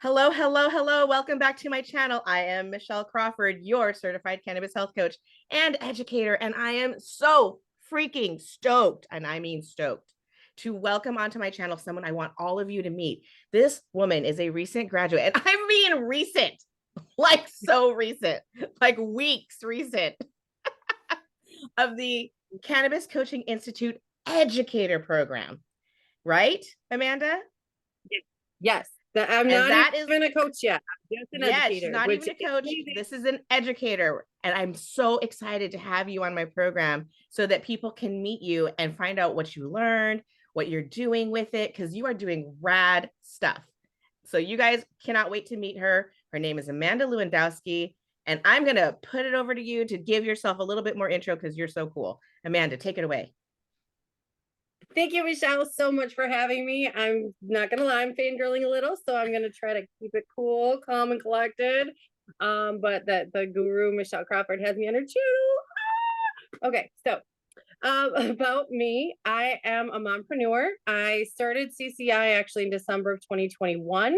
Hello, hello, hello. Welcome back to my channel. I am Michelle Crawford, your certified cannabis health coach and educator. And I am so freaking stoked, and I mean stoked, to welcome onto my channel someone I want all of you to meet. This woman is a recent graduate, and I mean recent, like so recent, like weeks recent, of the Cannabis Coaching Institute Educator Program. Right, Amanda? Yes. I'm And not that even a coach yet. I'm just an yeah, she's educator. not even a coach. This is an educator. And I'm so excited to have you on my program so that people can meet you and find out what you learned, what you're doing with it, because you are doing rad stuff. So you guys cannot wait to meet her. Her name is Amanda Lewandowski. And I'm going to put it over to you to give yourself a little bit more intro because you're so cool. Amanda, take it away. Thank you, Michelle, so much for having me. I'm not gonna lie, I'm fangirling a little, so I'm gonna try to keep it cool, calm, and collected. But that the guru Michelle Crawford has me under channel. Okay, so about me, I am a mompreneur. I started CCI actually in December of 2021,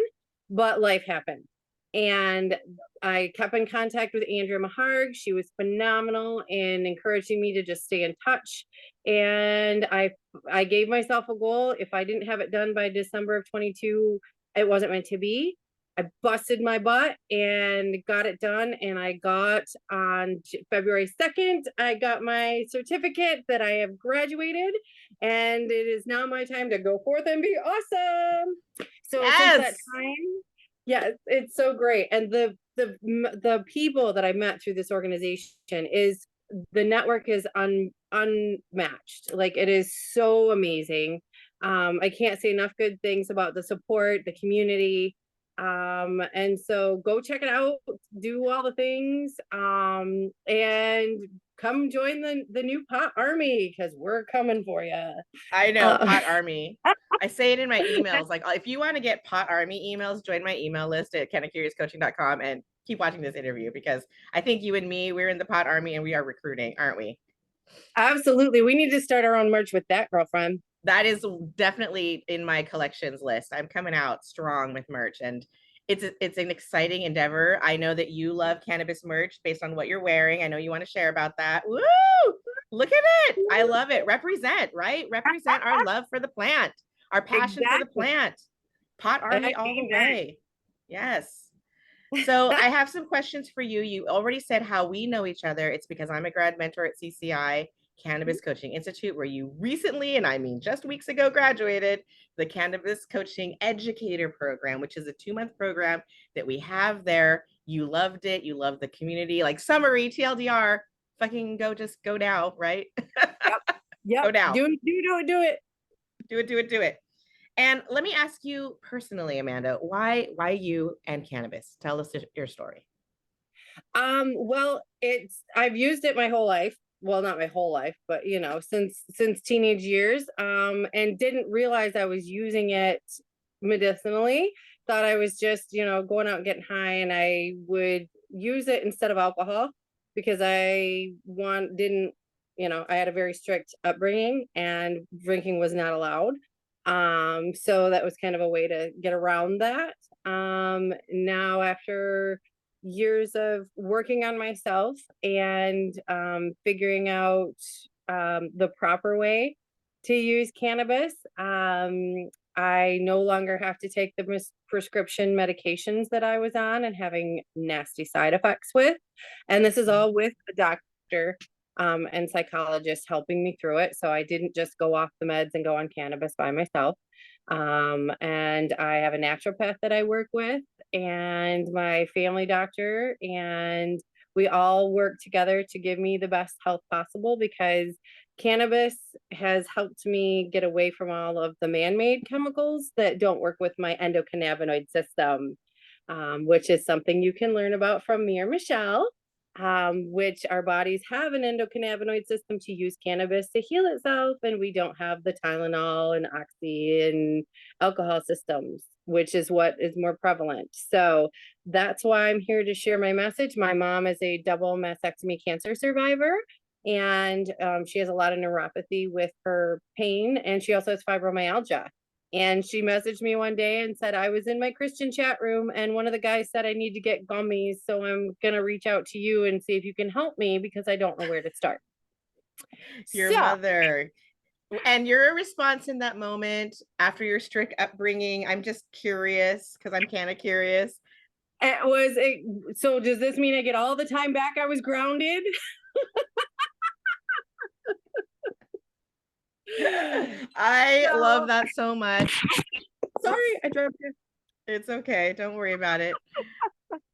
but life happened. And I kept in contact with Andrea Maharg. She was phenomenal in encouraging me to just stay in touch. And I gave myself a goal. If I didn't have it done by December of 22, it wasn't meant to be. I busted my butt and got it done. And I got on February 2nd, I got my certificate that I have graduated. And it is now my time to go forth and be awesome. So since that time, yeah, it's so great. And the people that I met through this organization is the network is unmatched. Like it is so amazing. I can't say enough good things about the support, the community. And so go check it out, do all the things, and come join the new pot army because we're coming for you. I know, Pot Army. I say it in my emails. Like, if you want to get Pot Army emails, join my email list at kindofcuriouscoaching.com and keep watching this interview because I think you and me, we're in the Pot Army and we are recruiting, aren't we? Absolutely. We need to start our own merch with that, girlfriend. That is definitely in my collections list. I'm coming out strong with merch, and it's an exciting endeavor. I know that you love cannabis merch based on what you're wearing. I know you want to share about that. Woo! Look at it. I love it. Represent, right? Represent our love for the plant, our passion for the plant. Pot Army all the way. Yes. So I have some questions for you. You already said how we know each other. It's because I'm a grad mentor at CCI, Cannabis Coaching Institute, where you recently, and I mean just weeks ago, graduated the Cannabis Coaching Educator Program, which is a 2-month program that we have there. You loved it. You loved the community. Like summary, TLDR, fucking just go now, right? Yep. Go now. Do it. Do it. And let me ask you personally, Amanda, why you and cannabis? Tell us your story. Well, I've used it my whole life. Well, not my whole life, but since teenage years, and didn't realize I was using it medicinally. Thought I was just, going out and getting high, and I would use it instead of alcohol because I had a very strict upbringing and drinking was not allowed. So that was kind of a way to get around that. Now after years of working on myself and figuring out the proper way to use cannabis, I no longer have to take the prescription medications that I was on and having nasty side effects with. And this is all with a doctor and psychologist helping me through it. So I didn't just go off the meds and go on cannabis by myself. And I have a naturopath that I work with and my family doctor, and we all work together to give me the best health possible because cannabis has helped me get away from all of the man-made chemicals that don't work with my endocannabinoid system, which is something you can learn about from me or Michelle. Which our bodies have an endocannabinoid system to use cannabis to heal itself, and we don't have the Tylenol and Oxy and alcohol systems, which is what is more prevalent. So that's why I'm here to share my message. My mom is a double mastectomy cancer survivor, and she has a lot of neuropathy with her pain, and she also has fibromyalgia. And she messaged me one day and said, I was in my Christian chat room and one of the guys said I need to get gummies. So I'm going to reach out to you and see if you can help me because I don't know where to start. Your So mother. And your response in that moment after your strict upbringing, I'm just curious because I'm kind of curious. so does this mean I get all the time back I was grounded? I So, love that so much. sorry, I dropped it. It's okay. Don't worry about it.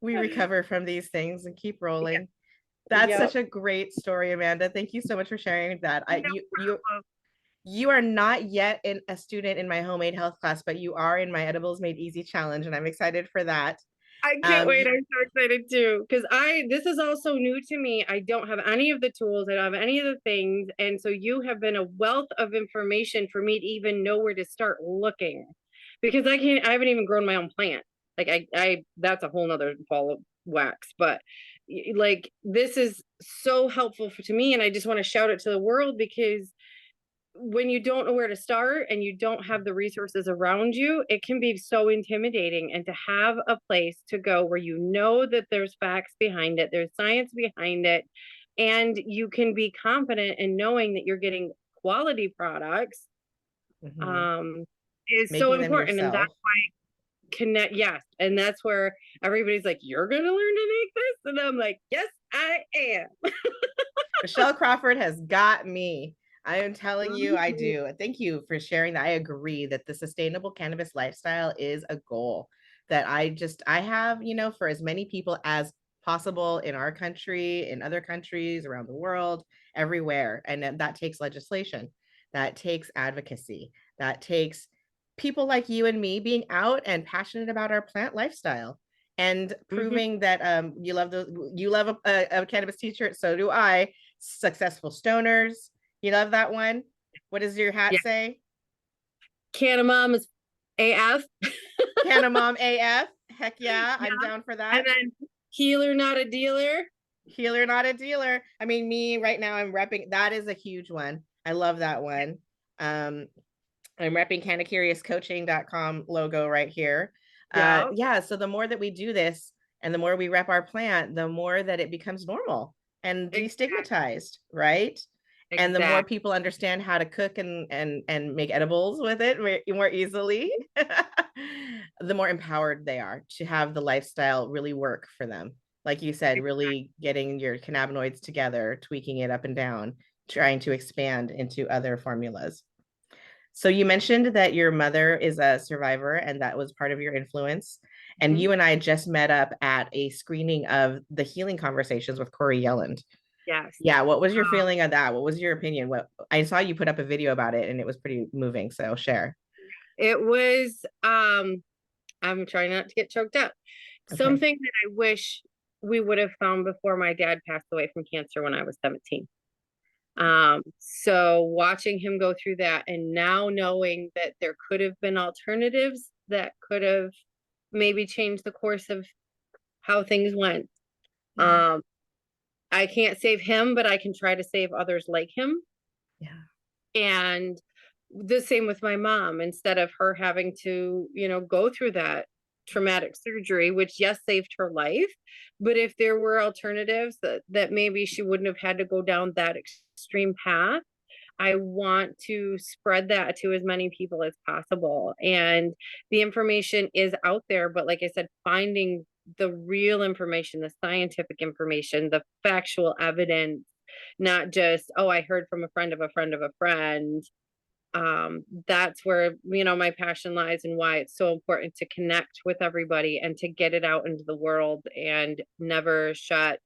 We recover from these things and keep rolling. That's Yep. such a great story, Amanda. Thank you so much for sharing that. No You are not yet a student in my homemade health class, but you are in my Edibles Made Easy challenge, and I'm excited for that. I can't wait. I'm so excited too. Because this is also new to me. I don't have any of the tools, I don't have any of the things. And so you have been a wealth of information for me to even know where to start looking. Because I haven't even grown my own plant. Like I that's a whole nother ball of wax. But like this is so helpful to me. And I just want to shout it to the world because when you don't know where to start and you don't have the resources around you, it can be so intimidating. And to have a place to go where you know that there's facts behind it, there's science behind it, and you can be confident in knowing that you're getting quality products is so making them important. And that's yourself. why connect, yes. And that's where everybody's like, you're gonna learn to make this? And I'm like, yes, I am. Michelle Crawford has got me. I am telling you, I do. Thank you for sharing that. I agree that the sustainable cannabis lifestyle is a goal that I have, for as many people as possible in our country, in other countries around the world, everywhere. And that takes legislation, that takes advocacy, that takes people like you and me being out and passionate about our plant lifestyle and proving that you love a cannabis t-shirt. So do I. Successful stoners. You love that one? What does your hat say? Cannabis AF. Canamom AF. Heck yeah, I'm down for that. And then healer, not a dealer. Healer, not a dealer. I mean, me right now, I'm repping. That is a huge one. I love that one. I'm repping cannacuriouscoaching.com logo right here. Yeah. So the more that we do this and the more we rep our plant, the more that it becomes normal and destigmatized, right? Exactly. And the more people understand how to cook and make edibles with it more easily, the more empowered they are to have the lifestyle really work for them. Like you said, really getting your cannabinoids together, tweaking it up and down, trying to expand into other formulas. So you mentioned that your mother is a survivor and that was part of your influence. And you and I just met up at a screening of the Healing Conversations with Corey Yelland. Yes. Yeah. What was your feeling of that? What was your opinion? I saw you put up a video about it and it was pretty moving. So share. It was, I'm trying not to get choked up. Okay. Something that I wish we would have found before my dad passed away from cancer when I was 17. So watching him go through that and now knowing that there could have been alternatives that could have maybe changed the course of how things went. I can't save him, but I can try to save others like him. Yeah. And the same with my mom, instead of her having to, go through that traumatic surgery, which yes, saved her life. But if there were alternatives that maybe she wouldn't have had to go down that extreme path, I want to spread that to as many people as possible. And the information is out there, but like I said, finding the real information, the scientific information, the factual evidence, not just, oh, I heard from a friend of a friend of a friend. That's where, my passion lies and why it's so important to connect with everybody and to get it out into the world and never shut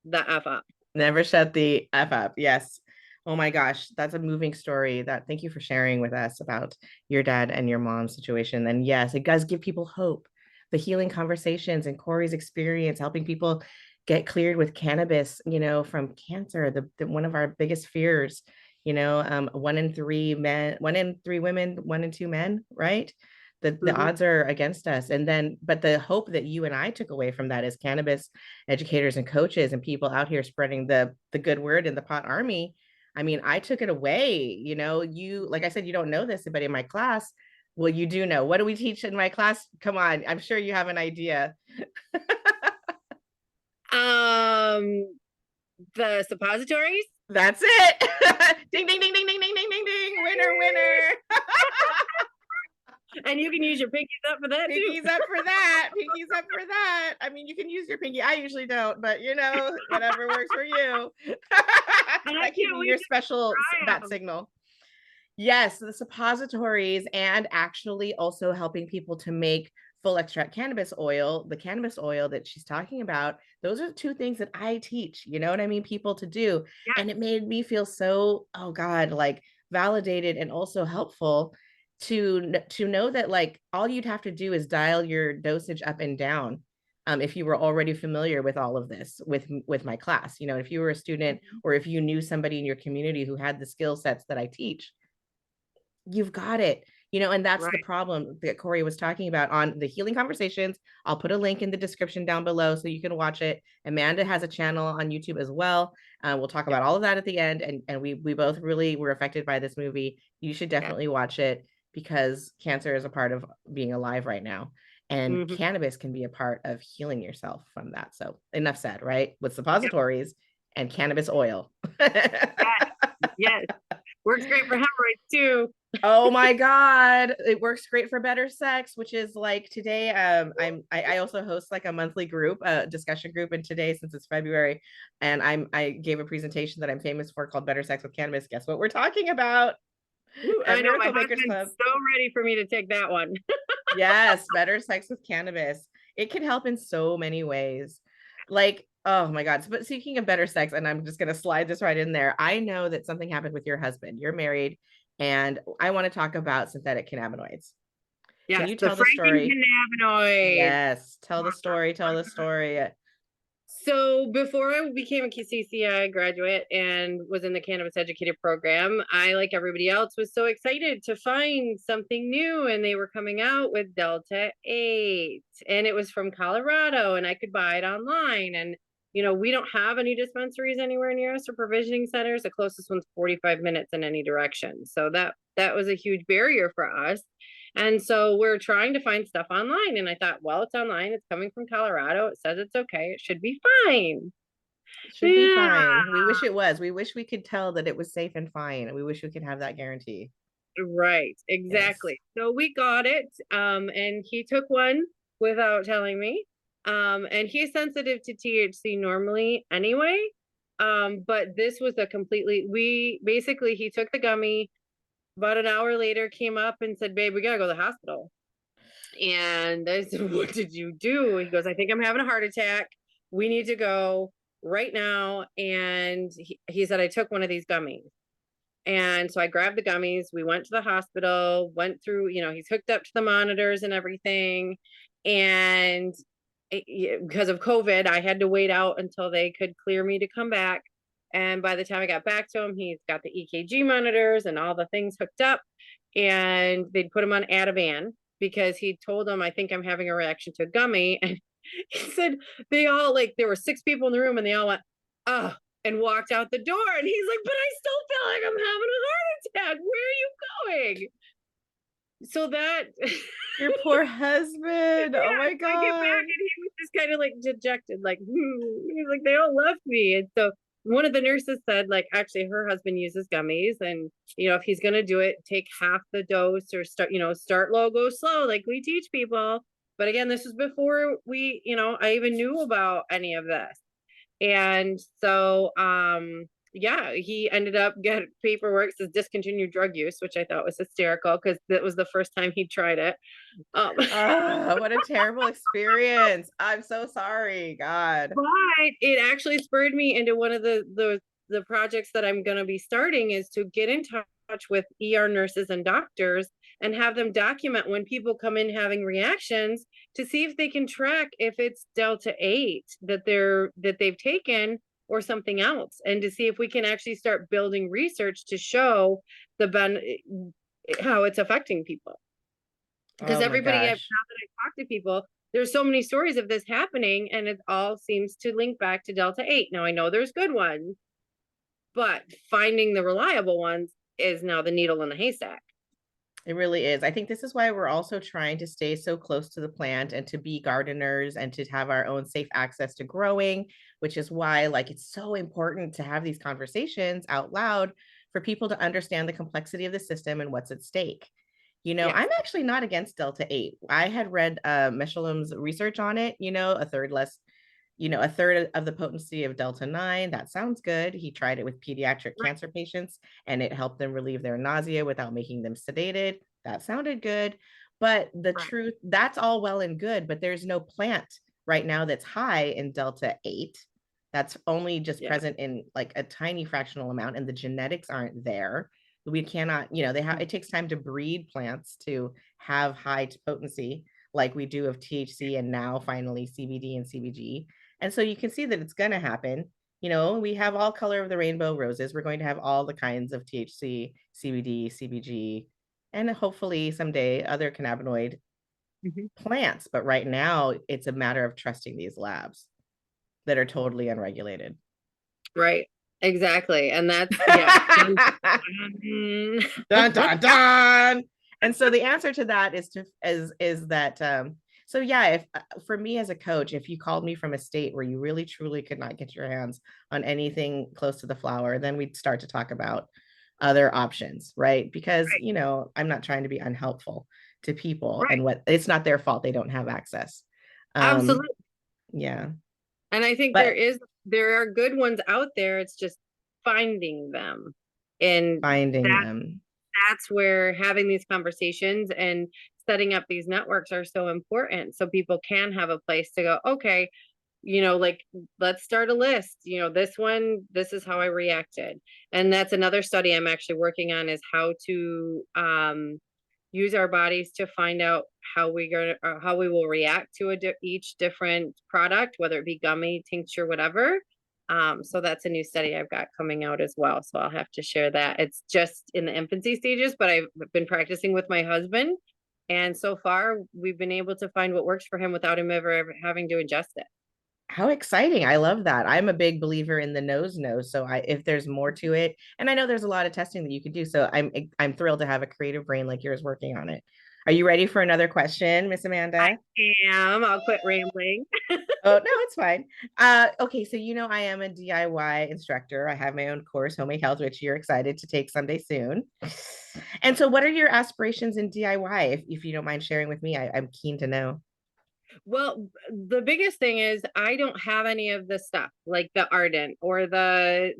the F up. Never shut the F up. Yes. Oh my gosh, that's a moving story. Thank you for sharing with us about your dad and your mom's situation. And yes, it does give people hope. The Healing Conversations and Corey's experience helping people get cleared with cannabis, from cancer, the one of our biggest fears. 1 in 3 men, 1 in 3 women, 1 in 2 men, right? The odds are against us. But the hope that you and I took away from that is cannabis educators and coaches and people out here spreading the good word in the pot army. I mean, I took it away, like I said, you don't know this, but in my class, Well, you do know. What do we teach in my class? Come on, I'm sure you have an idea. Um, the suppositories. That's it. Ding, ding, ding, ding, ding, ding, ding, ding, ding. Winner, winner. And you can use your pinkies up for that too. Pinkies up for that. Pinkies up for that. I mean, you can use your pinky. I usually don't, but you know, whatever works for you. And I That can can't be wait your to special try bat 'em. signal. Yes, the suppositories and actually also helping people to make full extract cannabis oil, the cannabis oil that she's talking about. Those are two things that I teach, you know what I mean, people to do. Yeah, And it made me feel so, oh God, like validated and also helpful to know that like all you'd have to do is dial your dosage up and down. If you were already familiar with all of this with my class, you know, if you were a student or if you knew somebody in your community who had the skill sets that I teach, you've got it. You know, and that's the right. problem that Corey was talking about on the healing conversations. I'll put a link in the description down below so you can watch it. Amanda has a channel on YouTube as well. We'll talk Yeah, about all of that at the end. And we both really were affected by this movie. You should yeah. definitely watch it because cancer is a part of being alive right now. And Hmm. cannabis can be a part of healing yourself from that. So enough said, right? With Yep. suppositories and cannabis oil. Yes, yes. Works great for hemorrhoids too. Oh my God. It works great for better sex, which is like today. I also host like a monthly group, a discussion group. And today, since it's February, and I gave a presentation that I'm famous for called Better Sex with Cannabis. Guess what we're talking about Ooh, at I know my Miracle Makers husband's Club? so ready for me to take that one. Yes, better sex with cannabis. It can help in so many ways. Like, oh my God. But speaking of better sex, and I'm just going to slide this right in there. I know that something happened with your husband. You're married, and I want to talk about synthetic cannabinoids. Can Yes, you the tell the story? Franken-cannabinoids. Yes, tell the story, tell the story. So before I became a CCI graduate and was in the Cannabis Educator Program, I, like everybody else, was so excited to find something new, and they were coming out with Delta 8, and it was from Colorado, and I could buy it online. And we don't have any dispensaries anywhere near us or provisioning centers. The closest one's 45 minutes in any direction. So that was a huge barrier for us. And so we're trying to find stuff online. And I thought, well, it's online. It's coming from Colorado. It says it's okay. It should be fine. It should be Yeah, fine. We wish it was. We wish we could tell that it was safe and fine. We wish we could have that guarantee. right. Yes. Exactly. So we got it. And he took one without telling me. And he's sensitive to THC normally anyway. But this was he took the gummy. About an hour later, came up and said, "Babe, we gotta go to the hospital." And I said, "What did you do?" He goes, "I think I'm having a heart attack. We need to go right now." And he said, "I took one of these gummies." And so I grabbed the gummies. We went to the hospital, went through, he's hooked up to the monitors and everything. And because of COVID, I had to wait out until they could clear me to come back. And by the time I got back to him, he's got the EKG monitors and all the things hooked up. And they'd put him on Ativan because he told them, "I think I'm having a reaction to a gummy." And he said they all, like, there were 6 people in the room and they all went, "Oh," and walked out the door. And he's like, "But I still feel like I'm having a heart attack. Where are you going?" So that Your poor husband. Oh yeah, my so I get back God. and he was just kind of like dejected, like, he's like, "They all left me." And so one of the nurses said, like, actually her husband uses gummies, and if he's gonna do it, take half the dose, or start low, go slow, like we teach people. But again, this was before I even knew about any of this. And so yeah, he ended up getting paperwork says discontinued drug use, which I thought was hysterical because that was the first time he tried it. Oh, what a terrible experience. I'm so sorry. God. But it actually spurred me into one of the projects that I'm going to be starting, is to get in touch with ER nurses and doctors and have them document when people come in having reactions, to see if they can track if it's Delta 8 that they've taken or something else, and to see if we can actually start building research to show how it's affecting people. Because Oh my everybody, now that gosh. I talk to people, there's so many stories of this happening, and it all seems to link back to Delta 8. Now I know there's good ones, but finding the reliable ones is now the needle in the haystack. It really is. I think this is why we're also trying to stay so close to the plant and to be gardeners and to have our own safe access to growing, which is why like it's so important to have these conversations out loud for people to understand the complexity of the system and what's at stake. Yes. I'm actually not against Delta 8. I had read Michelum's research on it, a third of the potency of Delta 9. That sounds good. He tried it with pediatric Right. cancer patients and it helped them relieve their nausea without making them sedated. That sounded good. But the Right. truth, that's all well and good, but there's no plant right now that's high in Delta 8. That's only just Yeah. present in like a tiny fractional amount, and the genetics aren't there. We cannot, it takes time to breed plants to have high potency like we do of THC and now finally CBD and CBG. And so you can see that it's going to happen. We have all color of the rainbow roses. We're going to have all the kinds of THC, CBD, CBG, and hopefully someday other cannabinoid Mhm. plants. But right now, it's a matter of trusting these labs that are totally unregulated. Right. Exactly. And that's, yeah. Dun dun dun. And so the answer to that is that so yeah, if for me as a coach, if you called me from a state where you really truly could not get your hands on anything close to the flower, then we'd start to talk about other options, right? Because Right. I'm not trying to be unhelpful to people, Right. and what it's not their fault they don't have access. Absolutely. Yeah, And I think but there are good ones out there. It's just finding them. And finding that them. that's where having these conversations and setting up these networks are so important. So people can have a place to go, okay, like let's start a list. This one, this is how I reacted. And that's another study I'm actually working on, is how to use our bodies to find out how we will react to each different product, whether it be gummy, tincture, whatever. So that's a new study I've got coming out as well. So I'll have to share that. It's just in the infancy stages, but I've been practicing with my husband. And so far, we've been able to find what works for him without him ever having to ingest it. How exciting. I love that. I'm a big believer in the nose. So if there's more to it, and I know there's a lot of testing that you could do. So I'm thrilled to have a creative brain like yours working on it. Are you ready for another question, Miss I Amanda? am. I'll quit rambling. Oh, no, it's fine. Okay, so I am a DIY instructor. I have my own course, Homemade Health, which you're excited to take someday soon. And so what are your aspirations in DIY? If you don't mind sharing with me, I'm keen to know. Well, the biggest thing is I don't have any of the stuff like the ardent or like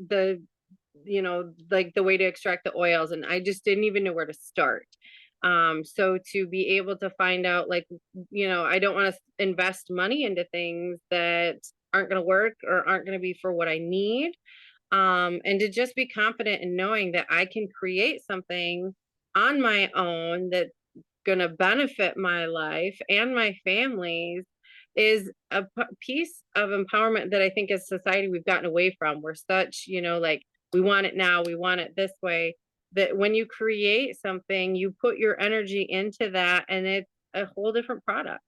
the way to extract the oils, and I just didn't even know where to start. So to be able to find out, like, I don't want to invest money into things that aren't going to work or aren't going to be for what I need. And to just be confident in knowing that I can create something on my own that's going to benefit my life and my family's is a piece of empowerment that I think as society we've gotten away from. We're such, like, we want it now, we want it this way, that when you create something, you put your energy into that and it's a whole different product.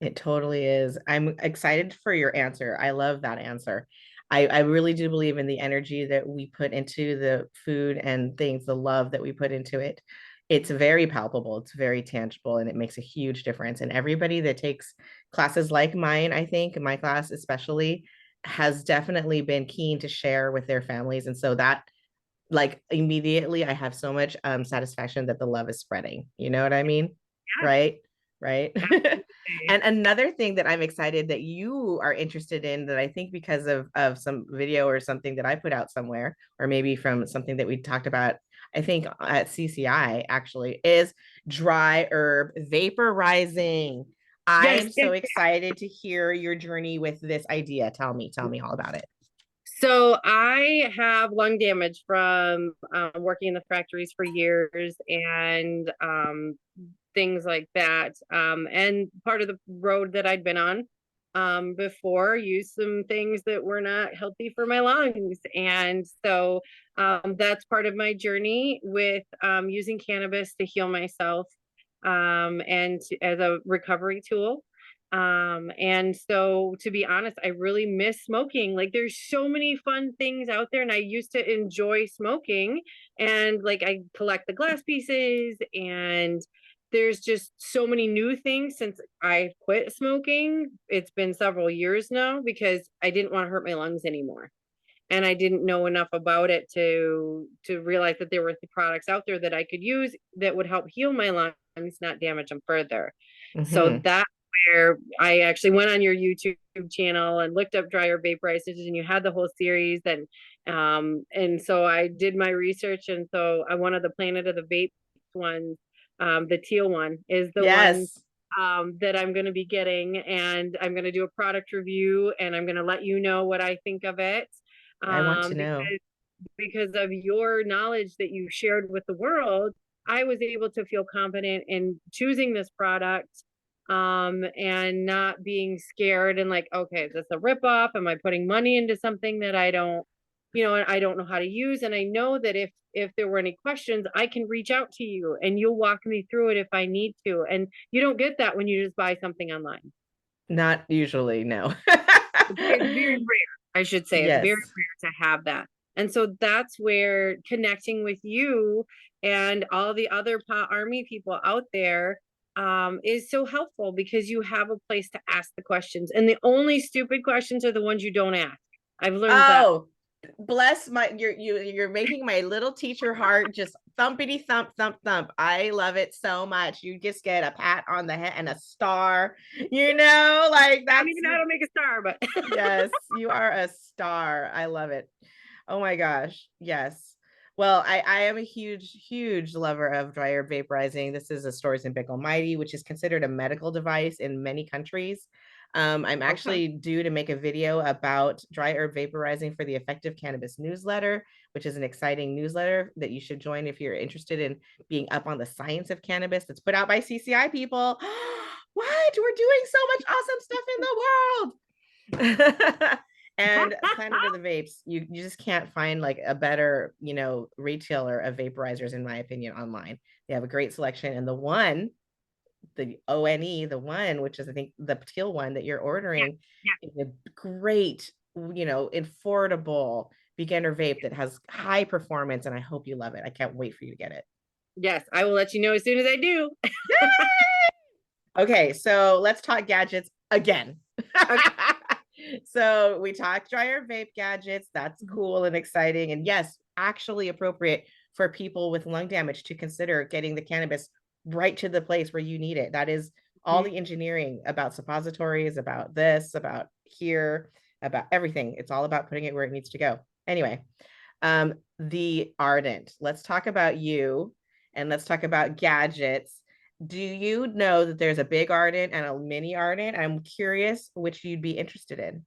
It totally is. I'm excited for your answer. I love that answer. I really do believe in the energy that we put into the food and things, the love that we put into it. It's very palpable, it's very tangible, and it makes a huge difference. And everybody that takes classes like mine, I think, my class especially, has definitely been keen to share with their families. And so that, like, immediately, I have so much satisfaction that the love is spreading. You know what I mean? Yes, Right? Right. absolutely. And another thing that I'm excited that you are interested in, that I think because of some video or something that I put out somewhere, or maybe from something that we talked about, I think at CCI actually, is dry herb vaporizing. I Yes, am yes. so excited to hear your journey with this idea. Tell me all about it. So I have lung damage from working in the factories for years and things like that. And part of the road that I'd been on before used some things that were not healthy for my lungs. And so that's part of my journey with using cannabis to heal myself and as a recovery tool. And so to be honest, I really miss smoking. Like there's so many fun things out there and I used to enjoy smoking and like I collect the glass pieces and there's just so many new things since I quit smoking. It's been several years now because I didn't want to hurt my lungs anymore. And I didn't know enough about it to realize that there were the products out there that I could use that would help heal my lungs, not damage them further. So Hmm. that's where I actually went on your YouTube channel and looked up dryer vaporizers, and you had the whole series. And so I did my research, and so I wanted the Planet of the Vape one, the teal one is the one Yes, that I'm going to be getting, and I'm going to do a product review, and I'm going to let you know what I think of it, I want to know. because of your knowledge that you shared with the world. I was able to feel confident in choosing this product, and not being scared and like, okay, is this a ripoff? Am I putting money into something that I don't, I don't know how to use? And I know that if there were any questions, I can reach out to you and you'll walk me through it if I need to. And you don't get that when you just buy something online. Not usually, no. It's very rare, I should say. It's very Yes. rare to have that. And so that's where connecting with you and all the other Pot Army people out there, is so helpful because you have a place to ask the questions. And the only stupid questions are the ones you don't ask. I've learned that. Oh, bless my you're making my little teacher heart just thumpity thump thump thump. I love it so much. You just get a pat on the head and a star. Like I don't that's even know how to make a star, but yes, you are a star. I love it. Oh my gosh. Yes. Well, I am a huge lover of dry herb vaporizing. This is a Storz and Bickel Mighty, which is considered a medical device in many countries. I'm okay. actually due to make a video about dry herb vaporizing for the Effective Cannabis newsletter, which is an exciting newsletter that you should join if you're interested in being up on the science of cannabis. That's put out by CCI people. What? We're doing so much awesome stuff in the world. And Planet of the Vapes, you just can't find like a better, retailer of vaporizers, in my opinion, online. They have a great selection. And the ONE, the one, which is I think the teal one that you're Yeah, ordering, yeah. is a great, affordable beginner vape that has high performance. And I hope you love it. I can't wait for you to get it. Yes, I will let you know as soon as I do. Okay, so let's talk gadgets again. Okay. So we talked dryer vape gadgets. That's Mhm. cool and exciting. And yes, actually appropriate for people with lung damage to consider getting the cannabis right to the place where you need it. That is all Mhm. the engineering about suppositories, about this, about here, about everything. It's all about putting it where it needs to go. Anyway, the Ardent. Let's talk about you and let's talk about gadgets. Do you know that there's a big Ardent and a mini Ardent? I'm curious which you'd be interested in.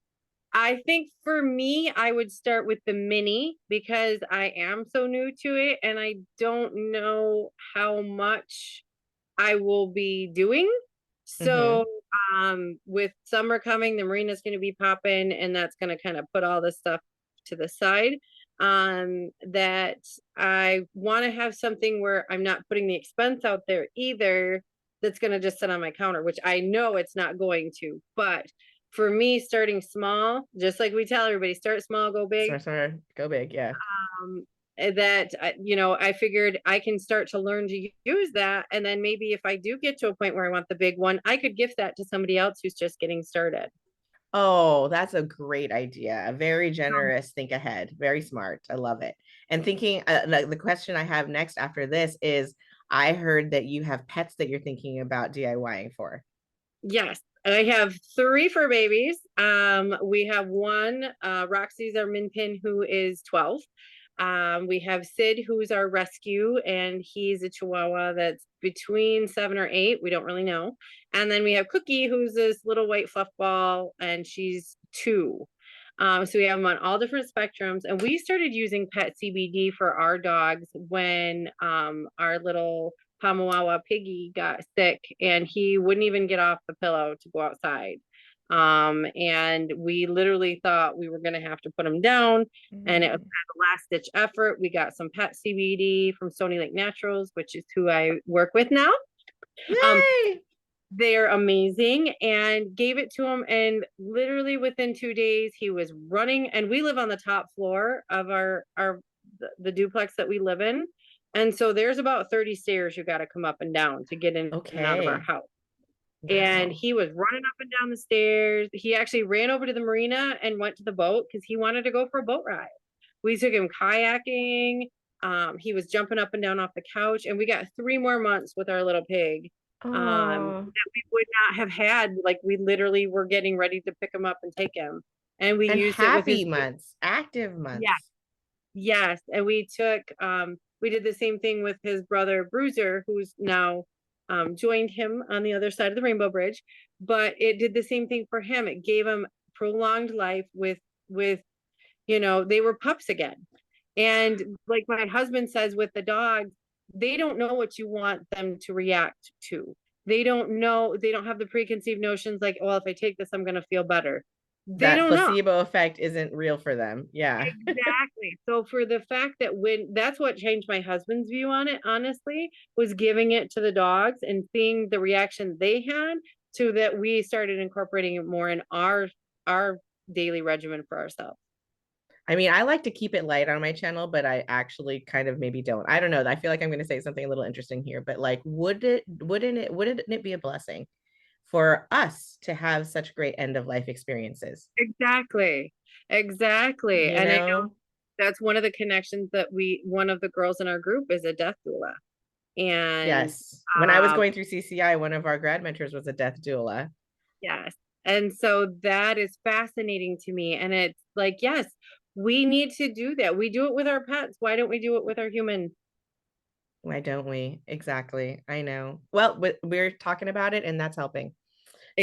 I think for me, I would start with the mini because I am so new to it and I don't know how much I will be doing. Mm-hmm. So, with summer coming, the marina's going to be popping, and that's going to kind of put all this stuff to the side. That I want to have something where I'm not putting the expense out there either. That's going to just sit on my counter, which I know it's not going to. But for me, starting small, just like we tell everybody, start small, go big. Sorry, go big. Yeah. um that I figured I can start to learn to use that, and then maybe if I do get to a point where I want the big one, I could gift that to somebody else who's just getting started. Oh, that's a great idea. A very generous think ahead. Very smart. I love it. And thinking, the question I have next after this is I heard that you have pets that you're thinking about DIYing for. Yes, I have three fur babies. We have one, Roxy's our min pin, who is 12. We have Sid, who's our rescue, and he's a Chihuahua that's between 7 or 8. We don't really know. And then we have Cookie, who's this little white fluff ball, and she's 2. So we have them on all different spectrums. And we started using pet CBD for our dogs when our little Pamawawa Piggy got sick and he wouldn't even get off the pillow to go outside. And we literally thought we were going to have to put him down. And it was Mm. a last ditch effort. We got some pet CBD from Stony Lake Naturals, which is who I work with now. Um, Yay! they're amazing, and gave it to him. And literally within 2 days, he was running. And we live on the top floor of the duplex that we live in. And so there's about 30 stairs you got to come up and down to get in and out of our Okay. house. And Wow. he was running up and down the stairs. He actually ran over to the marina and went to the boat because he wanted to go for a boat ride. We took him kayaking. He was jumping up and down off the couch, and we got 3 more months with our little pig Oh, that we would not have had. Like, we literally were getting ready to pick him up and take him, and we and used it with happy his, months, active yeah, months. yes, and we did the same thing with his brother Bruiser, who's now joined him on the other side of the Rainbow Bridge. But it did the same thing for him. It gave him prolonged life with they were pups again. And like my husband says with the dogs, they don't know what you want them to react to. They don't know, they don't have the preconceived notions like, well, if I take this, I'm going to feel better. They That don't know. placebo effect isn't real for them. Yeah. Exactly. So for the fact that when that's what changed my husband's view on it, honestly, was giving it to the dogs and seeing the reaction they had, to that we started incorporating it more in our daily regimen for ourselves. I mean, I like to keep it light on my channel, but I actually kind of maybe don't. I don't know. I feel like I'm going to say something a little interesting here, but like, wouldn't it be a blessing for us to have such great end of life experiences? Exactly. Exactly. You And I know know? that's one of the connections that one of the girls in our group is a death doula. And Yes. When I was um going through CCI, one of our grad mentors was a death doula. yes. And so that is fascinating to me. And it's like, yes, we need to do that. We do it with our pets. Why don't we do it with our humans? Why don't we? Exactly. I know. Well, we're talking about it and that's helping.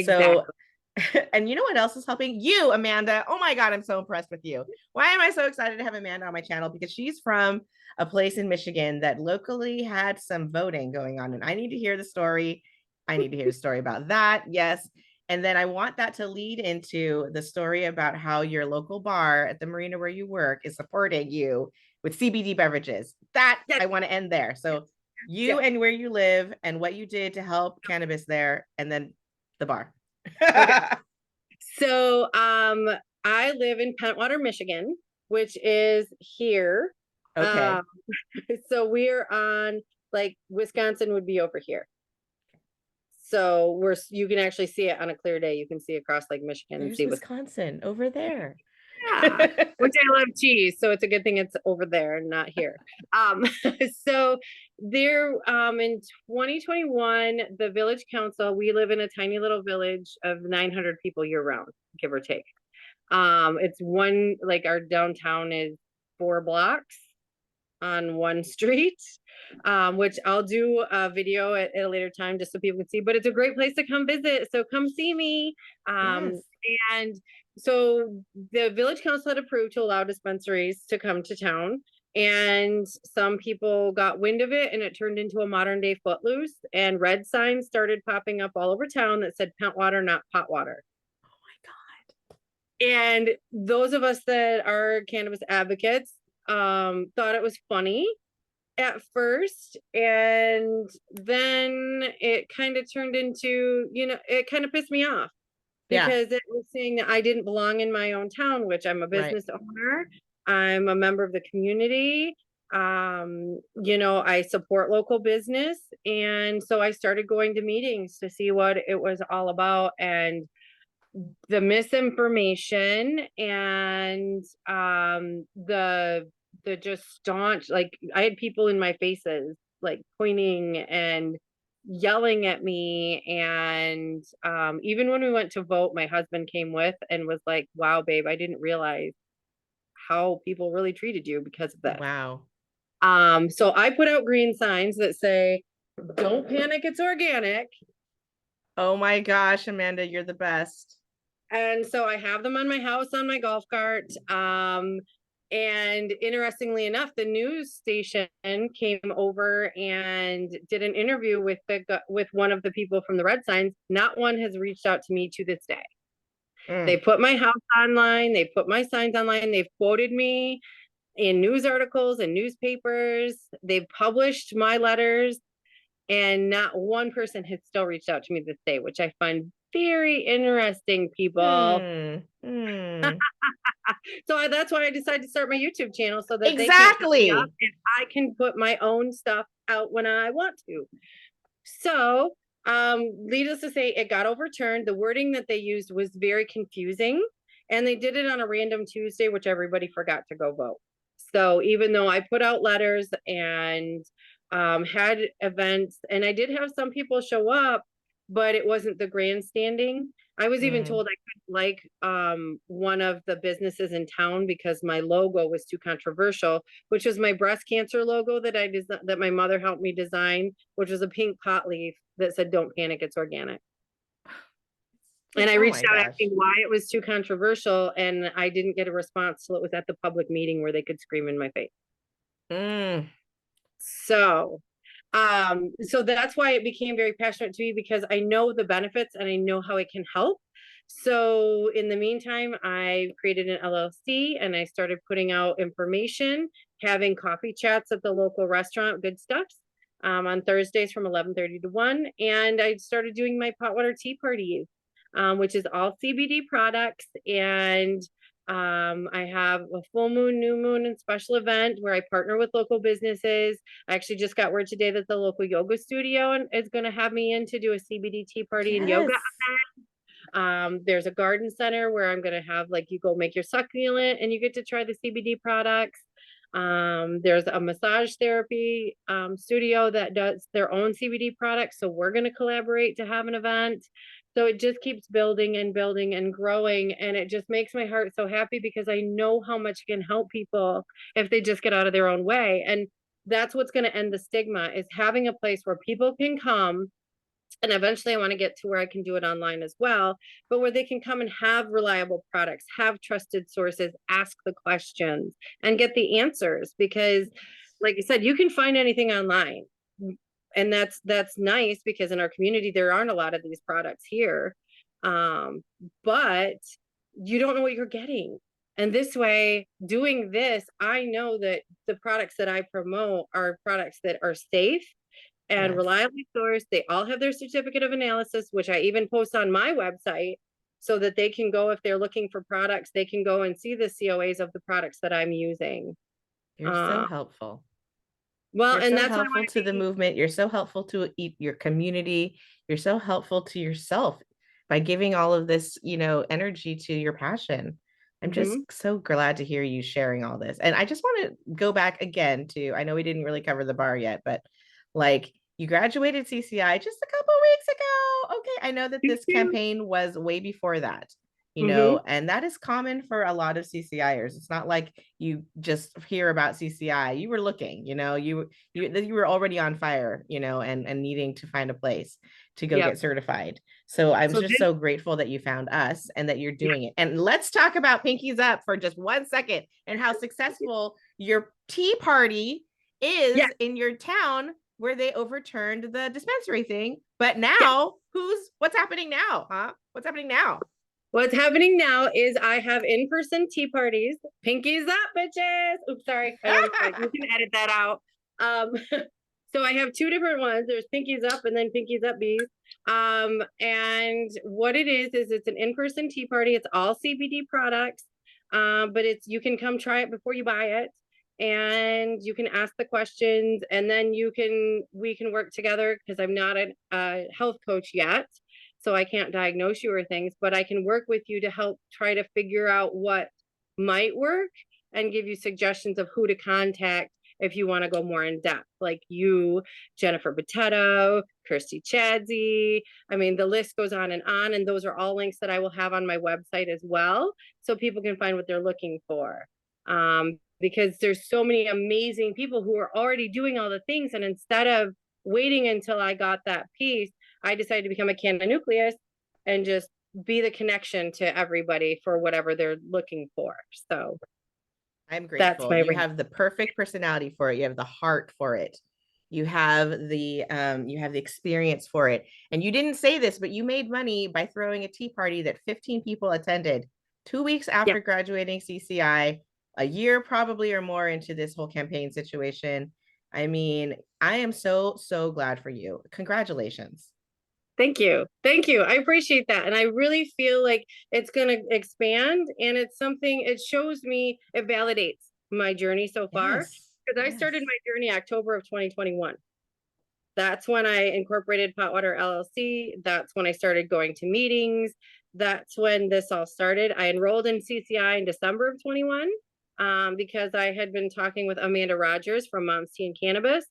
So, Exactly. and you know what else is helping? You, Amanda. Oh my God, I'm so impressed with you. Why am I so excited to have Amanda on my channel? Because she's from a place in Michigan that locally had some voting going on. And I need to hear the story. I need to hear the story about that. Yes. And then I want that to lead into the story about how your local bar at the marina where you work is supporting you with CBD beverages. That Yes. I want to end there. Yes. So, you Yes. and where you live and what you did to help cannabis there, and then the bar. Okay. So I live in Pentwater, Michigan, which is here. Okay. Um so we're on, like, Wisconsin would be over here. So you can actually see it on a clear day. You can see across Lake Michigan and There's see Wisconsin over there. Yeah, which I love cheese, so it's a good thing it's over there and not here. Um, so there, in 2021, the village council, we live in a tiny little village of 900 people year round, give or take. It's one, like, our downtown is 4 blocks on one street, which I'll do a video at a later time just so people can see, but it's a great place to come visit. So come see me. Yes. And so the village council had approved to allow dispensaries to come to town. And some people got wind of it, and it turned into a modern day Footloose. And red signs started popping up all over town that said Pentwater, not pot water. Oh my God. And those of us that are cannabis advocates thought it was funny at first, and then it kind of turned into, it kind of pissed me off Yeah. because it was saying that I didn't belong in my own town, which I'm a Right. business owner. I'm a member of the community. I support local business. And so I started going to meetings to see what it was all about. And the misinformation and the just staunch, like, I had people in my faces, like, pointing and yelling at me. And even when we went to vote, my husband came with and was like, wow, babe, I didn't realize how people really treated you because of this. Wow. So I put out green signs that say, don't panic, it's organic. Oh my gosh, Amanda, you're the best. And so I have them on my house on my golf cart. And interestingly enough, the news station came over and did an interview with one of the people from the Red Signs. Not one has reached out to me to this day. They Mm. put my house online. They put my signs online. They've quoted me in news articles and newspapers. They've published my letters. And not one person has still reached out to me this day, which I find very interesting, people. Hmm. Hmm. So that's why I decided to start my YouTube channel, so that they can't hit me up Exactly. and I can put my own stuff out when I want to. So, needless to say, it got overturned. The wording that they used was very confusing, and they did it on a random Tuesday, which everybody forgot to go vote. So even though I put out letters and had events, and I did have some people show up, but it wasn't the grandstanding. I was even Hmm. told I couldn't like one of the businesses in town because my logo was too controversial, which was my breast cancer logo that that my mother helped me design, which was a pink pot leaf that said "Don't panic, it's organic." And I Oh reached my out gosh. asking why it was too controversial, and I didn't get a response till it was at the public meeting where they could scream in my face. Mm. So, so that's why it became very passionate to me, because I know the benefits and I know how it can help. So in the meantime, I created an LLC and I started putting out information, having coffee chats at the local restaurant, Good Stuffs, on Thursdays from 11:30 to 1. And I started doing my pot water tea parties, which is all CBD products. And I have a full moon, new moon, and special event where I partner with local businesses. I actually just got word today that the local yoga studio is going to have me in to do a CBD tea party and yoga. Yes. There's a garden center where I'm going to have, like, you go make your succulent and you get to try the CBD products. There's a massage therapy studio that does their own CBD products. So we're going to collaborate to have an event. So it just keeps building and building and growing. And it just makes my heart so happy because I know how much it can help people if they just get out of their own way. And that's what's going to end the stigma, is having a place where people can come. And eventually I want to get to where I can do it online as well, but where they can come and have reliable products, have trusted sources, ask the questions and get the answers. Because like I said, you can find anything online. And that's nice, because in our community there aren't a lot of these products here. But you don't know what you're getting. And this way, doing this, I know that the products that I promote are products that are safe and Yes. reliably sourced. They all have their certificate of analysis, which I even post on my website, so that they can go, if they're looking for products, they can go and see the COAs of the products that I'm using. You're so Uh, helpful. well, You're and so that's why I helpful want to to the be. movement. You're so helpful to your community. You're so helpful to yourself by giving all of this, energy to your passion. I'm just Mhm, so glad to hear you sharing all this. And I just want to go back again to, I know we didn't really cover the bar yet, but like, you graduated CCI just a couple weeks ago. Okay, I know that thank this you. campaign was way before that, Mhm, and that is common for a lot of CCIers. It's not like you just hear about CCI. You were looking, you were already on fire, and needing to find a place to go yep. get certified. So I'm So just this, so grateful that you found us and that you're yeah, doing it. And let's talk about Pinkies Up for just 1 second and how successful your tea party yeah, is in your town, where they overturned the dispensary thing. But yeah. now, what's happening now? Huh? What's happening now? What's happening now is I have in-person tea parties. Pinkies up, bitches. Oops, sorry. I don't. You can edit that out. Um, so I have two different ones. There's Pinkies Up and then Pinkies Up Bees. And what it is it's an in-person tea party. It's all CBD products. But you can come try it before you buy it. And you can ask the questions, and then we can work together, because I'm not a health coach yet. So I can't diagnose you or things, but I can work with you to help try to figure out what might work and give you suggestions of who to contact if you want to go more in depth, like you, Jennifer Botetto, Kirsty Chadsey. I mean, the list goes on, and those are all links that I will have on my website as well, so people can find what they're looking for. Because there's so many amazing people who are already doing all the things, and instead of waiting until I got that piece, I decided to become a Canada nucleus and just be the connection to everybody for whatever they're looking for. So I'm that's grateful. my You rant. have the perfect personality for it. You have the heart for it. You have the experience for it. And you didn't say this, but you made money by throwing a tea party that 15 people attended 2 weeks Yeah. after graduating CCI, a year probably or more into this whole campaign situation. I mean, I am so, so glad for you. Congratulations. Thank you. Thank you. I appreciate that. And I really feel like it's going to expand, and it's something, it shows me, it validates my journey so far, Yes. because I started Yes. my journey October of 2021. That's when I incorporated Potwater LLC. That's when I started going to meetings. That's when this all started. I enrolled in CCI in December of 21, because I had been talking with Amanda Rogers from Mom's Tea and Cannabis,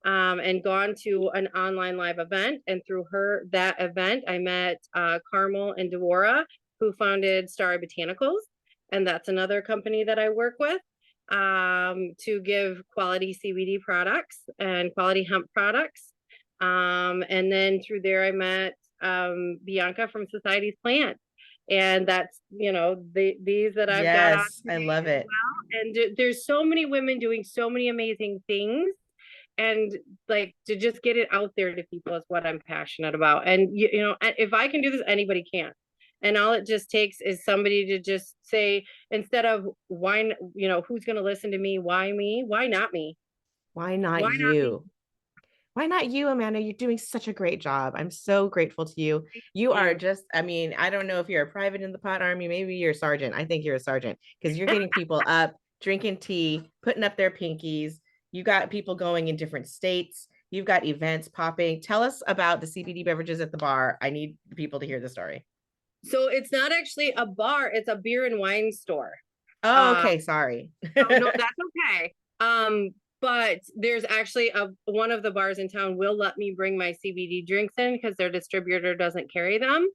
and gone to an online live event. And through that event, I met Carmel and Devorah, who founded Starry Botanicals. And that's another company that I work with, to give quality CBD products and quality hemp products. And then through there, I met Bianca from Society's Plant. And that's, these that I've got on Yes. I today love as it. well. And there's so many women doing so many amazing things, and like, to just get it out there to people is what I'm passionate about. And if I can do this, anybody can. And all it just takes is somebody to just say, instead of why, who's going to listen to me? Why me? Why not me? Why not Why not me? you? Why not you, Amanda? You're doing such a great job. I'm so grateful to you. Thank You are you. just, I mean, I don't know if you're a private in the pot army. Maybe you're a sergeant. I think you're a sergeant because you're getting people up, drinking tea, putting up their pinkies. You got people going in different states. You've got events popping. Tell us about the CBD beverages at the bar. I need people to hear the story. So it's not actually a bar, it's a beer and wine store. Oh, Um, okay. Sorry. no, that's okay. But there's actually one of the bars in town will let me bring my CBD drinks in because their distributor doesn't carry them.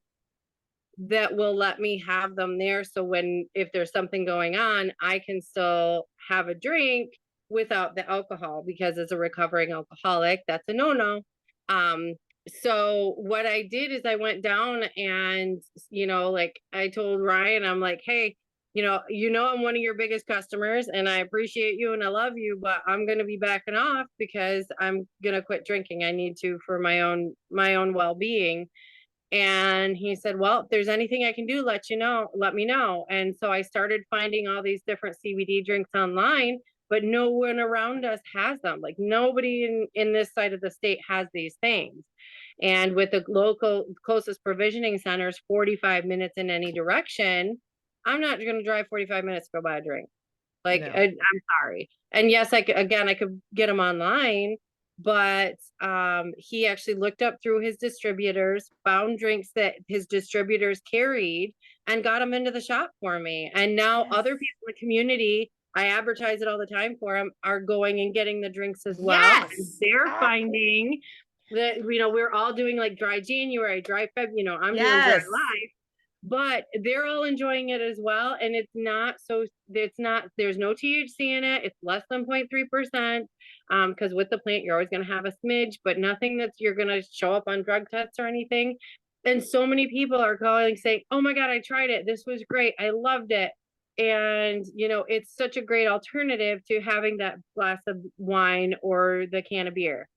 That will let me have them there. So if there's something going on, I can still have a drink without the alcohol, because as a recovering alcoholic, that's a no-no. Um, so what I did is I went down and, like I told Ryan, I'm like, hey, I'm one of your biggest customers and I appreciate you and I love you, but I'm going to be backing off because I'm going to quit drinking. I need to, for my own well-being. And he said, well, if there's anything I can do, let me know. And so I started finding all these different CBD drinks online, but no one around us has them. Like, nobody in this side of the state has these things. And with the local closest provisioning centers, 45 minutes in any direction, I'm not going to drive 45 minutes to go buy a drink. Like, No. I'm sorry. And yes, I could get them online, but he actually looked up through his distributors, found drinks that his distributors carried, and got them into the shop for me. And now Yes. other people in the community, I advertise it all the time for them, are going and getting the drinks as well. And Yes. they're Ah, finding that, we're all doing like dry January, dry Feb, I'm doing dry yes. life, but they're all enjoying it as well. And there's no THC in it. It's less than 0.3%. Because with the plant, you're always going to have a smidge, but nothing that's you're going to show up on drug tests or anything. And so many people are calling saying, oh my God, I tried it. This was great. I loved it. And, it's such a great alternative to having that glass of wine or the can of beer.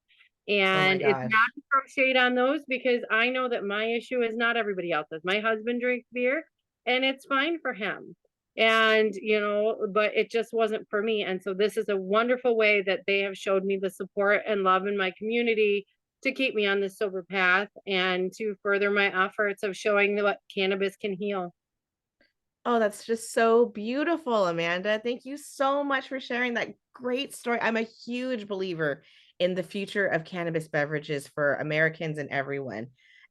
Oh my And it's not gosh. to throw shade on those, because I know that my issue is not everybody else's. My husband drinks beer and it's fine for him. And, but it just wasn't for me. And so this is a wonderful way that they have showed me the support and love in my community to keep me on this sober path and to further my efforts of showing what cannabis can heal. Oh, that's just so beautiful, Amanda. Thank you so much for sharing that great story. I'm a huge believer in the future of cannabis beverages for Americans and everyone.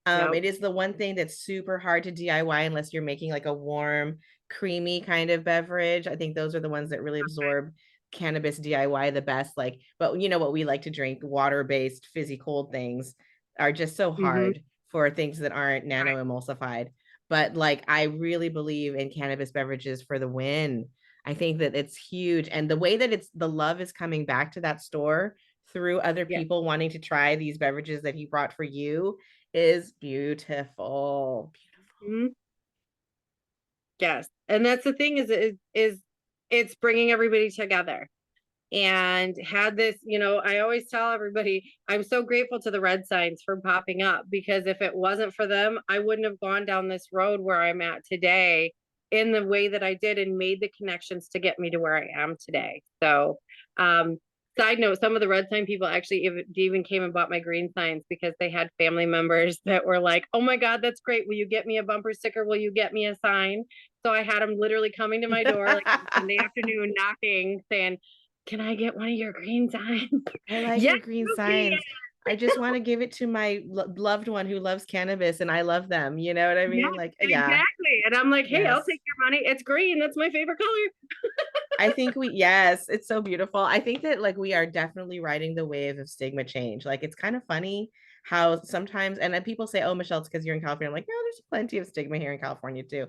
Yep. It is the one thing that's super hard to DIY unless you're making like a warm, creamy kind of beverage. I think those are the ones that really absorb cannabis DIY the best. Like, but you know what we like to drink, water-based, fizzy cold things are just so Mm-hmm. hard for things that aren't nano emulsified. But like, I really believe in cannabis beverages for the win. I think that it's huge. And the way that the love is coming back to that store through other Yeah. people wanting to try these beverages that he brought for you is beautiful. Mm-hmm. Yes. And that's the thing is it's bringing everybody together. And had this, I always tell everybody, I'm so grateful to the red signs for popping up, because if it wasn't for them, I wouldn't have gone down this road where I'm at today in the way that I did and made the connections to get me to where I am today. So, Side note, some of the red sign people actually even came and bought my green signs because they had family members that were like, oh my God, that's great. Will you get me a bumper sticker? Will you get me a sign? So I had them literally coming to my door like on Sunday afternoon, knocking, saying, can I get one of your green signs? I like Yes, your green you can. signs. I just want to give it to my loved one who loves cannabis and I love them. You know what I Yeah, mean? Like, yeah, exactly. And I'm like, hey, I'll yes. take your money. It's green. That's my favorite color. I think yes, it's so beautiful. I think that like we are definitely riding the wave of stigma change. Like it's kind of funny how sometimes, and then people say, oh, Michelle, it's because you're in California. I'm like, no, there's plenty of stigma here in California too.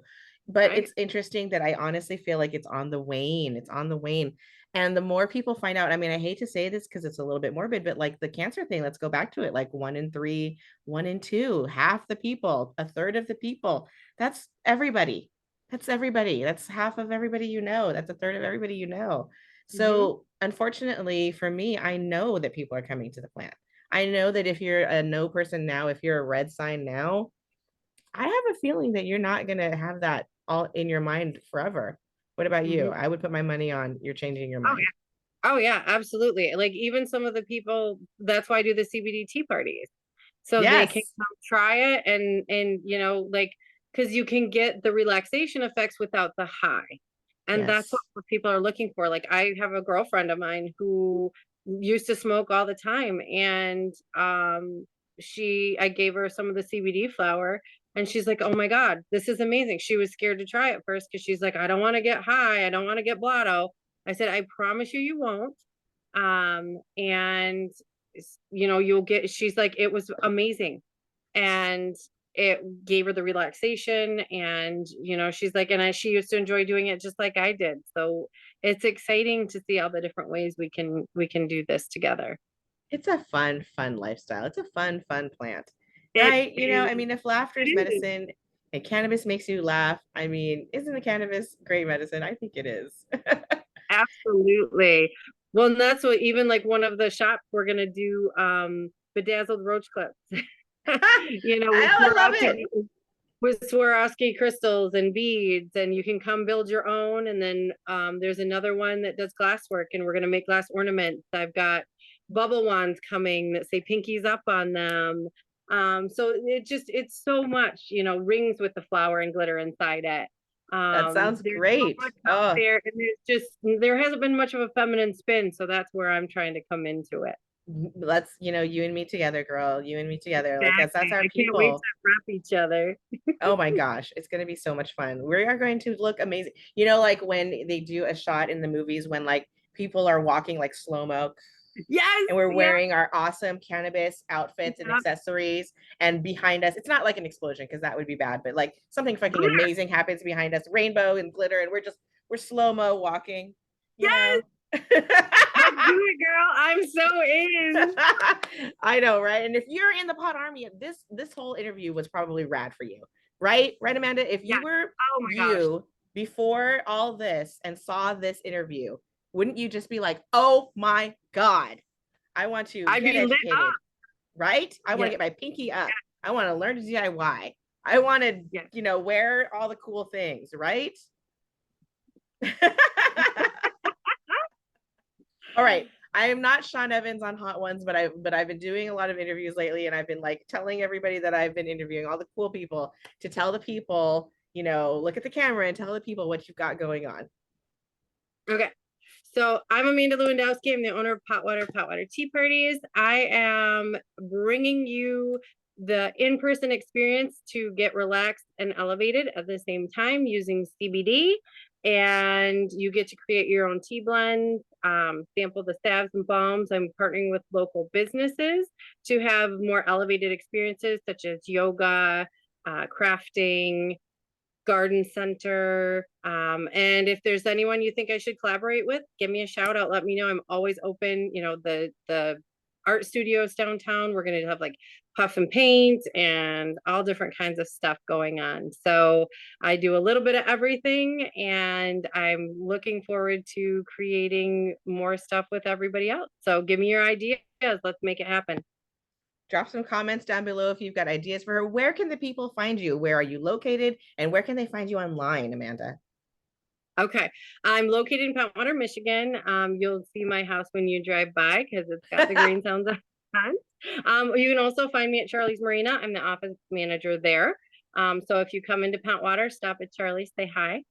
But Right. it's interesting that I honestly feel like it's on the wane. It's on the wane. And the more people find out, I mean, I hate to say this because it's a little bit morbid, but like the cancer thing, let's go back to it. Like 1 in 3, 1 in 2, half the people, a third of the people. That's everybody. That's everybody. That's half of everybody you know. That's a third of everybody you know. Mm-hmm. So, unfortunately for me, I know that people are coming to the plant. I know that if you're a no person now, if you're a red sign now, I have a feeling that you're not going to have that all in your mind forever. What about you? Mm-hmm. I would put my money on you're changing your Oh, mind. oh yeah, absolutely. Like even some of the people, that's why I do the CBD tea parties. So they can Yes. come try it and like because you can get the relaxation effects without the high. And that's Yes. what people are looking for. Like I have a girlfriend of mine who used to smoke all the time and I gave her some of the CBD flower and she's like, "Oh my God, this is amazing." She was scared to try it first because she's like, "I don't want to get high. I don't want to get blotto." I said, "I promise you won't." And you'll get, she's like, it was amazing. And it gave her the relaxation and she's like, she used to enjoy doing it just like I did. So it's exciting to see all the different ways we can do this together. It's a fun lifestyle. It's a fun plant. It Right? I is. mean, if laughter It is is. medicine and cannabis makes you laugh, I mean, isn't the cannabis great medicine? I think it is. Absolutely. Well, and that's what even like one of the shops we're gonna do bedazzled roach clips. With I love it. Swarovski crystals and beads, and you can come build your own. And then there's another one that does glass work, and we're gonna make glass ornaments. I've got bubble wands coming that say pinkies up on them. So it's so much, rings with the flower and glitter inside it. That sounds There's so great. much out Oh, there, and there hasn't been much of a feminine spin, so that's where I'm trying to come into it. let's, you and me together, girl. You and me together. Like that's Exactly. our I can't wait to people. wrap each other. Oh my gosh, it's going to be so much fun. We are going to look amazing. Like when they do a shot in the movies when like people are walking like slow-mo Yes, and we're yes, wearing our awesome cannabis outfits and yeah. accessories and behind us it's not like an explosion because that would be bad, but like something Oh, fucking yeah. amazing happens behind us, rainbow and glitter, and we're slow-mo walking, you Yes, know. let's do it, girl. I'm so in. I know, right? And if you're in the pot army, this whole interview was probably rad for you, right, Amanda? If you Yes. were Oh my gosh. you before all this and saw this interview, wouldn't you just be like, oh my God, I want to I'd get be lit educated, up. right? I want to Yes, get my pinky up. I want to learn to DIY. I want to, yes. wear all the cool things, right? All right. I am not Sean Evans on Hot Ones, but I've been doing a lot of interviews lately, and I've been like telling everybody that I've been interviewing all the cool people to tell the people, look at the camera and tell the people what you've got going on. Okay. So I'm Amanda Lewandowski. I'm the owner of Potwater Tea Parties. I am bringing you the in-person experience to get relaxed and elevated at the same time using CBD. And you get to create your own tea blends, sample the salves and balms. I'm partnering with local businesses to have more elevated experiences such as yoga, crafting, garden center. And if there's anyone you think I should collaborate with, give me a shout out. Let me know. I'm always open. The art studios downtown, we're going to have like puff and paint and all different kinds of stuff going on. So I do a little bit of everything, and I'm looking forward to creating more stuff with everybody else. So give me your ideas. Let's make it happen. Drop some comments down below if you've got ideas for her. Where can the people find you? Where are you located? And where can they find you online, Amanda? Okay. I'm located in Pentwater, Michigan. You'll see my house when you drive by because it's got the green sounds on. You can also find me at Charlie's Marina. I'm the office manager there. So if you come into Pentwater, stop at Charlie's, say hi.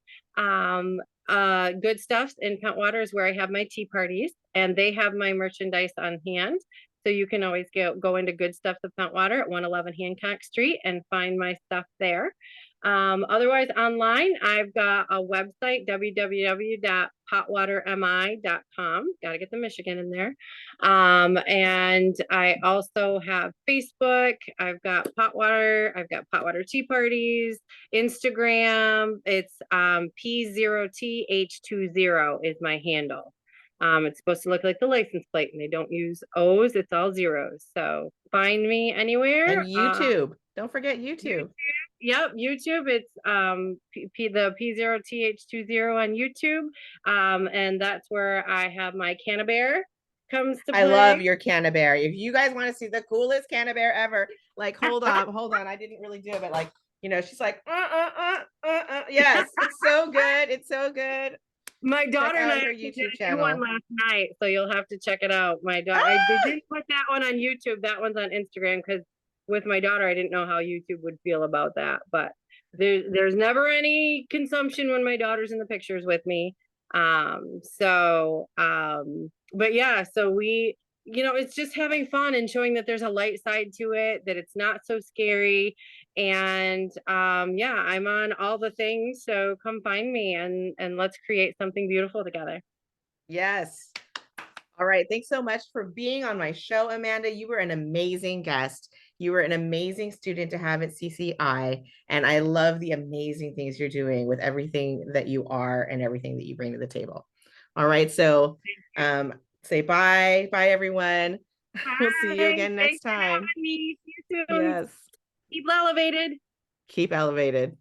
Good Stuffs in Pentwater is where I have my tea parties, and they have my merchandise on hand. So you can always go into Good Stuff of Pentwater at 111 Hancock Street and find my stuff there. Otherwise, online, I've got a website, www.potwatermi.com. Got to get the Michigan in there. And I also have Facebook. I've got Potwater. I've got Potwater Tea Parties, Instagram. It's P0TH20 is my handle. It's supposed to look like the license plate, and they don't use O's, it's all zeros. So find me anywhere. And YouTube. Don't forget YouTube. Yep, YouTube. It's the P0TH20 on YouTube. And that's where I have my Cannabear comes to play. I love your Cannabear. If you guys want to see the coolest Cannabear ever, like hold on. I didn't really do it, but like, you know, she's like, yes, it's so good. It's so good. My daughter and I her YouTube channel. One last night, so you'll have to check it out. My daughter, I didn't put that one on YouTube. That one's on Instagram because with my daughter, I didn't know how YouTube would feel about that. But there's never any consumption when my daughter's in the pictures with me. But yeah, so we, you know, it's just having fun and showing that there's a light side to it, that it's not so scary. And yeah, I'm on all the things. So come find me and let's create something beautiful together. Yes. All right. Thanks so much for being on my show, Amanda. You were an amazing guest. You were an amazing student to have at CCI. And I love the amazing things you're doing with everything that you are and everything that you bring to the table. All right. So say bye. Bye, everyone. Bye. We'll see you again next time. See you soon. Yes. Keep elevated. Keep elevated.